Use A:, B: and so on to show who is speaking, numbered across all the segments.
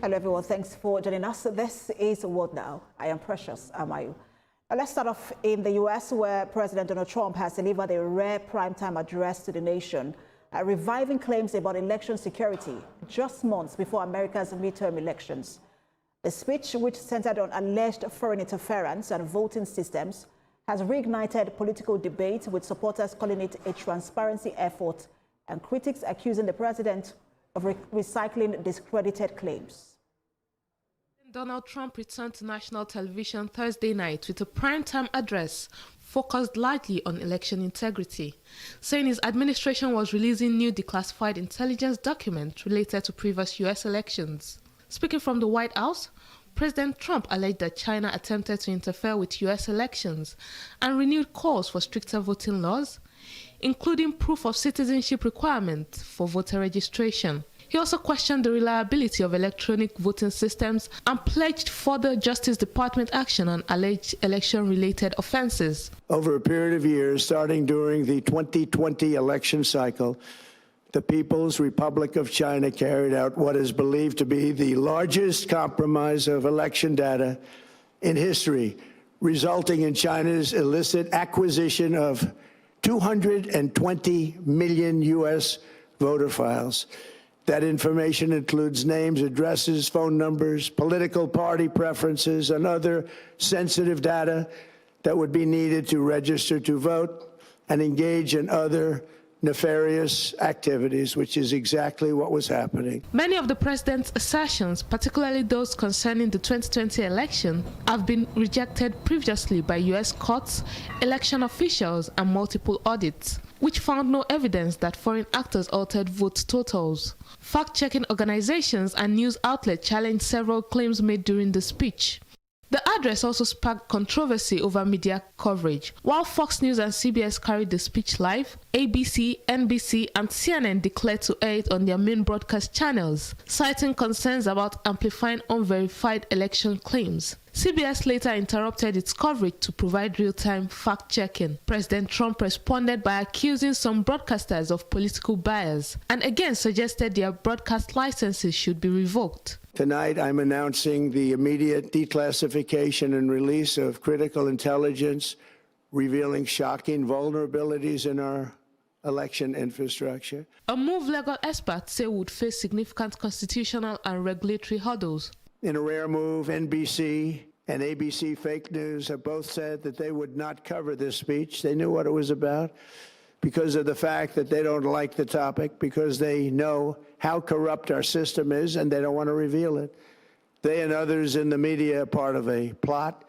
A: Hello everyone, thanks for joining us. This is World Now. I am Precious Amayu. Now let's start off in the US, where President Donald Trump has delivered a rare primetime address to the nation, reviving claims about election security just months before America's midterm elections. The speech, which centered on alleged foreign interference and voting systems, has reignited political debate, with supporters calling it a transparency effort and critics accusing the president of recycling discredited claims.
B: Donald Trump returned to national television Thursday night with a primetime address focused largely on election integrity, saying his administration was releasing new declassified intelligence documents related to previous U.S. elections. Speaking from the White House, President Trump alleged that China attempted to interfere with U.S. elections and renewed calls for stricter voting laws, including proof of citizenship requirements for voter registration. He also questioned the reliability of electronic voting systems and pledged further Justice Department action on alleged election-related offenses.
C: Over a period of years, starting during the 2020 election cycle, the People's Republic of China carried out what is believed to be the largest compromise of election data in history, resulting in China's illicit acquisition of 220 million U.S. voter files. That information includes names, addresses, phone numbers, political party preferences, and other sensitive data that would be needed to register to vote and engage in other nefarious activities, which is exactly what was happening.
B: Many of the president's assertions, particularly those concerning the 2020 election, have been rejected previously by U.S. courts, election officials, and multiple audits, which found no evidence that foreign actors altered vote totals. Fact-checking organizations and news outlets challenged several claims made during the speech. The address also sparked controversy over media coverage. While Fox News and CBS carried the speech live, ABC, NBC, and CNN declared to air it on their main broadcast channels, citing concerns about amplifying unverified election claims. CBS later interrupted its coverage to provide real-time fact-checking. President Trump responded by accusing some broadcasters of political bias and again suggested their broadcast licenses should be revoked.
C: Tonight, I'm announcing the immediate declassification and release of critical intelligence revealing shocking vulnerabilities in our election infrastructure.
B: A move legal experts say would face significant constitutional and regulatory hurdles.
C: In a rare move, NBC and ABC Fake News have both said that they would not cover this speech. They knew what it was about because of the fact that they don't like the topic, because they know how corrupt our system is and they don't want to reveal it. They and others in the media are part of a plot.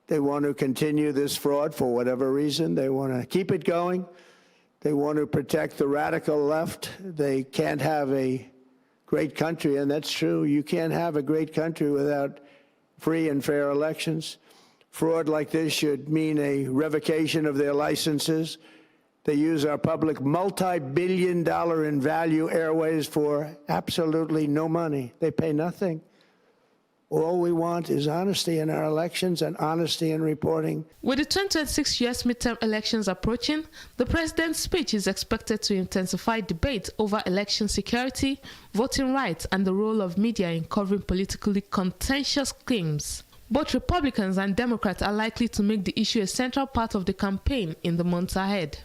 C: They want to continue this fraud for whatever reason. They want to keep it going. They want to protect the radical left. They can't have a great country, and that's true. You can't have a great country without free and fair elections. Fraud like this should mean a revocation of their licenses. They use our public multi-billion-dollar in value airways for absolutely no money. They pay nothing. All we want is honesty in our elections and honesty in reporting.
B: With the 2026 U.S. midterm elections approaching, the president's speech is expected to intensify debate over election security, voting rights, and the role of media in covering politically contentious claims. Both Republicans and Democrats are likely to make the issue a central part of the campaign in the months ahead.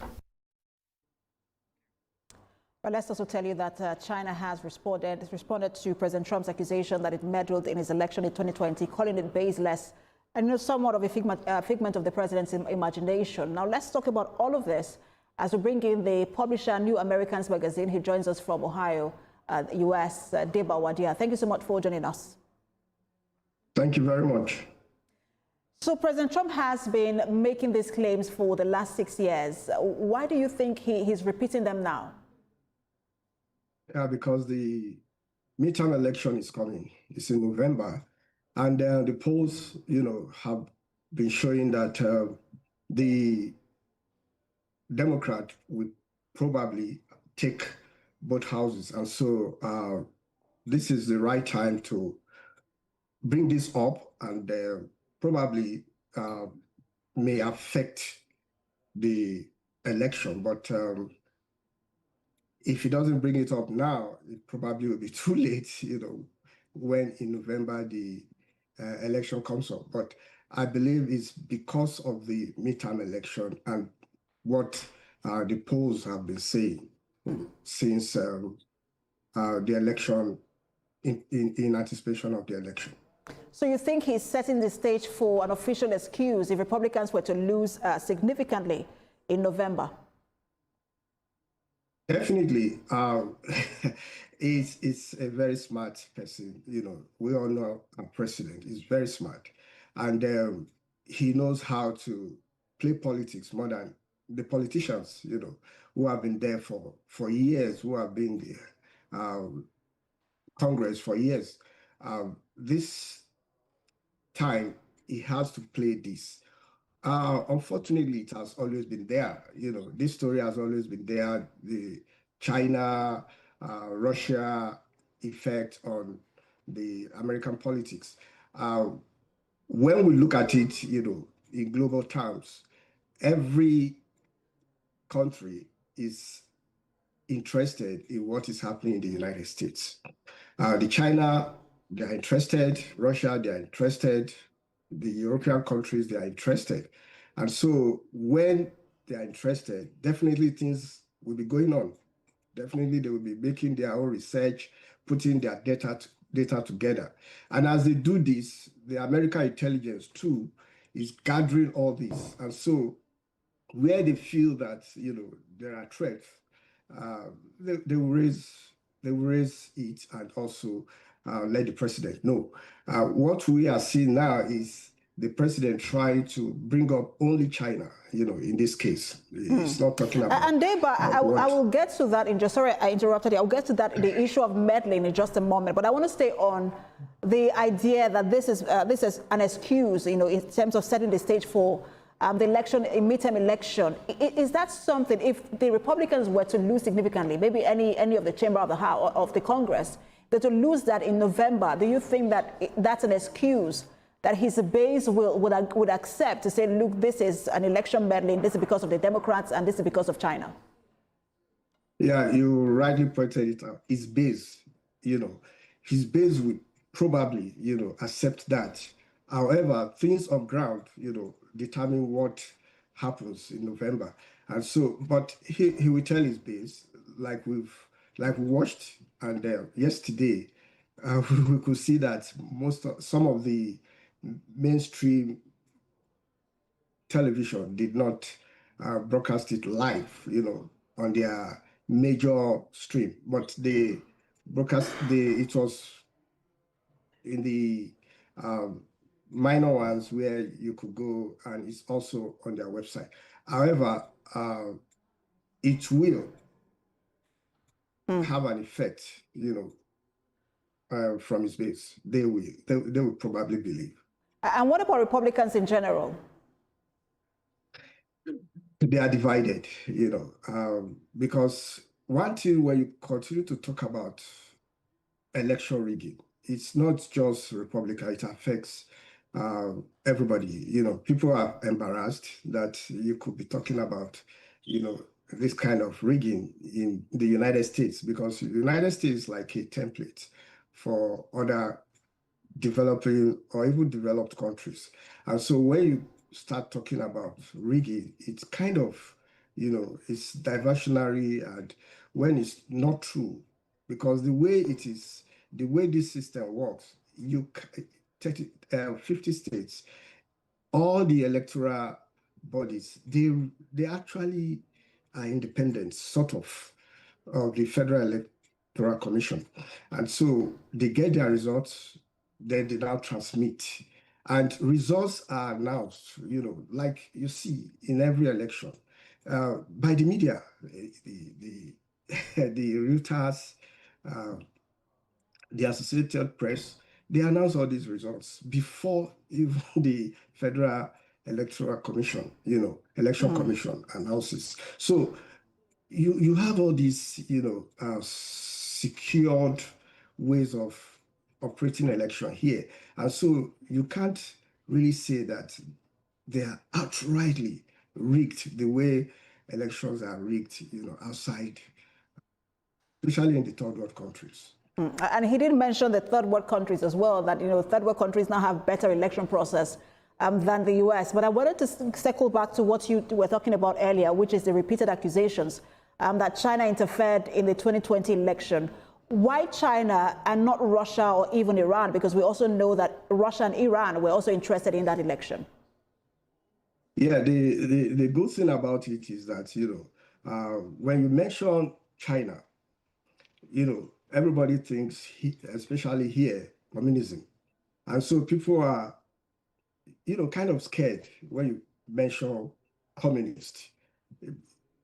A: But let's also tell you that China has responded to President Trump's accusation that it meddled in his election in 2020, calling it baseless and somewhat of a figment of the president's imagination. Now, let's talk about all of this as we bring in the publisher New Americans magazine. He joins us from Ohio, U.S., Deba Wadia. Thank you so much for joining us.
D: Thank you very much.
A: So President Trump has been making these claims for the last 6 years. Why do you think he's repeating them now?
D: Because the midterm election is coming. It's in November. And the polls, have been showing that the Democrat would probably take both houses. And so this is the right time to bring this up, and probably may affect the election. But if he doesn't bring it up now, it probably will be too late, when in November the election comes up. But I believe it's because of the midterm election and what the polls have been saying since the election, in anticipation of the election.
A: So you think he's setting the stage for an official excuse if Republicans were to lose significantly in November?
D: Definitely. It's a very smart person. You know, we all know our president is very smart. And he knows how to play politics more than the politicians, you know, who have been there for years, who have been the Congress for years. This time, he has to play this. Unfortunately, it has always been there. You know, this story has always been there. The China, Russia effect on the American politics. When we look at it, you know, in global terms, every country is interested in what is happening in the United States. The China, they are interested. Russia, they are interested. The European countries, they are interested. And so when they are interested, definitely things will be going on. Definitely they will be making their own research, putting their data together. And as they do this, the American intelligence too is gathering all this. And so where they feel that, you know, there are threats, they will raise it and also let the president know. What we are seeing now is the president trying to bring up only China, you know, in this case. It's not talking about...
A: And Deba, I will get to that in just... Sorry, I interrupted you. I'll get to that, the issue of meddling in just a moment. But I want to stay on the idea that this is an excuse, you know, in terms of setting the stage for the election, a midterm election. Is that something, if the Republicans were to lose significantly, maybe any of the chamber of the House, of the Congress, that to lose that in November, do you think that that's an excuse that his base would accept to say, look, this is an election meddling, this is because of the Democrats, and this is because of China?
D: Yeah, you rightly pointed it out. His base, you know, his base would probably, you know, accept that. However, things on ground, you know, determine what happens in November. And so, but he will tell his base, like we watched, and yesterday, we could see that some of the mainstream television did not broadcast it live, you know, on their major stream, but they broadcast it was in the minor ones where you could go, and it's also on their website. However, it will have an effect, you know, from his base. They will probably believe.
A: And what about Republicans in general?
D: They are divided, you know, because one thing when you continue to talk about election rigging, it's not just Republican, it affects everybody. You know, people are embarrassed that you could be talking about, you know, this kind of rigging in the United States, because the United States is like a template for other developing or even developed countries. And so when you start talking about rigging, it's kind of, you know, it's diversionary, and when it's not true, because the way it is, the way this system works, 50 states, all the electoral bodies, they actually are independent, sort of the Federal Electoral Commission. And so they get their results, then they now transmit. And results are announced, you know, like you see in every election, by the media, the Reuters, the Associated Press, they announce all these results before even the Federal Electoral Commission, you know, Election Commission announces. So you have all these, you know, secured ways of operating election here. And so you can't really say that they are outrightly rigged the way elections are rigged, you know, outside, especially in the third world countries.
A: And he did mention the third world countries as well, that, third world countries now have better election process than the US. But I wanted to circle back to what you were talking about earlier, which is the repeated accusations that China interfered in the 2020 election. Why China and not Russia or even Iran? Because we also know that Russia and Iran were also interested in that election.
D: Yeah, the good thing about it is that, when you mention China, everybody thinks, especially here, communism. And so people are, kind of scared when you mention communist.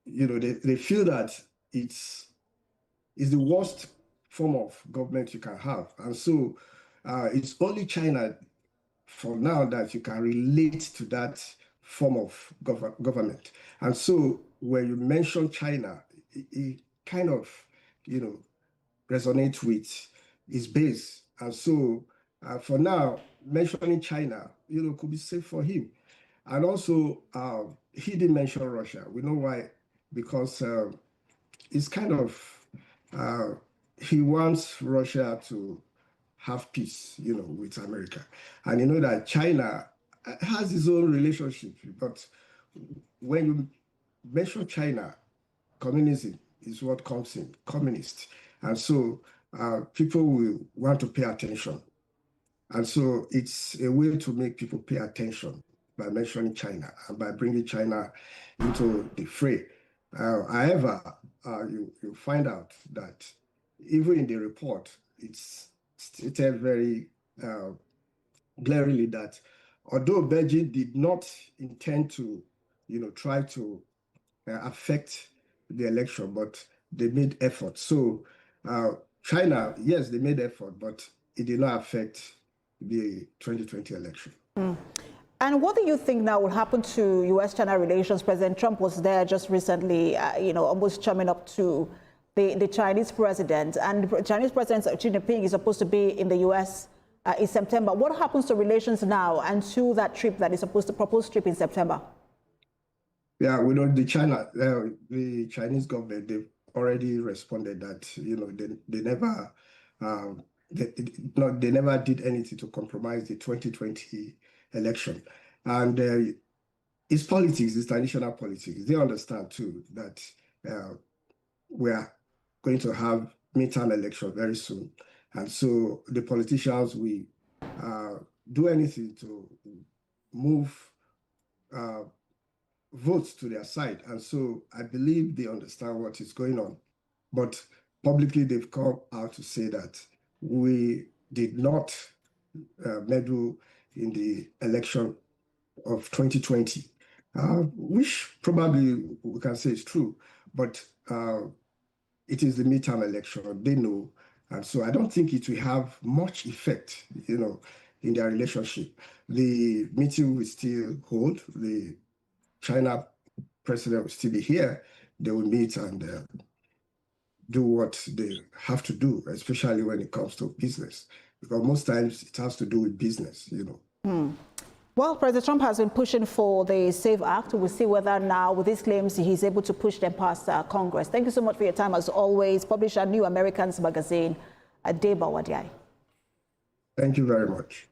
D: They feel that it's the worst form of government you can have. And so it's only China for now that you can relate to that form of government. And so when you mention China, it kind of, resonates with its base. And so for now, mentioning China, could be safe for him. And also, he didn't mention Russia. We know why, because it's kind of, he wants Russia to have peace, with America. And that China has its own relationship. But when you mention China, communism is what comes in, communist. And so people will want to pay attention. And so it's a way to make people pay attention by mentioning China and by bringing China into the fray. However, you find out that even in the report, it's stated very glaringly that although Beijing did not intend to, try to affect the election, but they made effort. So China, yes, they made effort, but it did not affect the 2020 election.
A: And what do you think now will happen to U.S.-China relations? President Trump was there just recently, almost chumming up to the Chinese president. And Chinese President Xi Jinping is supposed to be in the U.S. In September. What happens to relations now and to that trip that is supposed to propose trip in September?
D: Yeah, we know the Chinese government, they've already responded that, they never, they never did anything to compromise the 2020 election. And it's politics, it's traditional politics. They understand too that we are going to have midterm election very soon. And so the politicians will do anything to move votes to their side. And so I believe they understand what is going on. But publicly, they've come out to say that we did not meddle in the election of 2020, which probably we can say is true. But it is the midterm election, they know. And so I don't think it will have much effect, in their relationship. The meeting will still hold. The China president will still be here. They will meet and do what they have to do, especially when it comes to business, because most times it has to do with business,
A: Well, President Trump has been pushing for the SAFE Act. We'll see whether now, with these claims, he's able to push them past Congress. Thank you so much for your time, as always. Publisher, New Americans Magazine, Adeba Wadiai.
D: Thank you very much.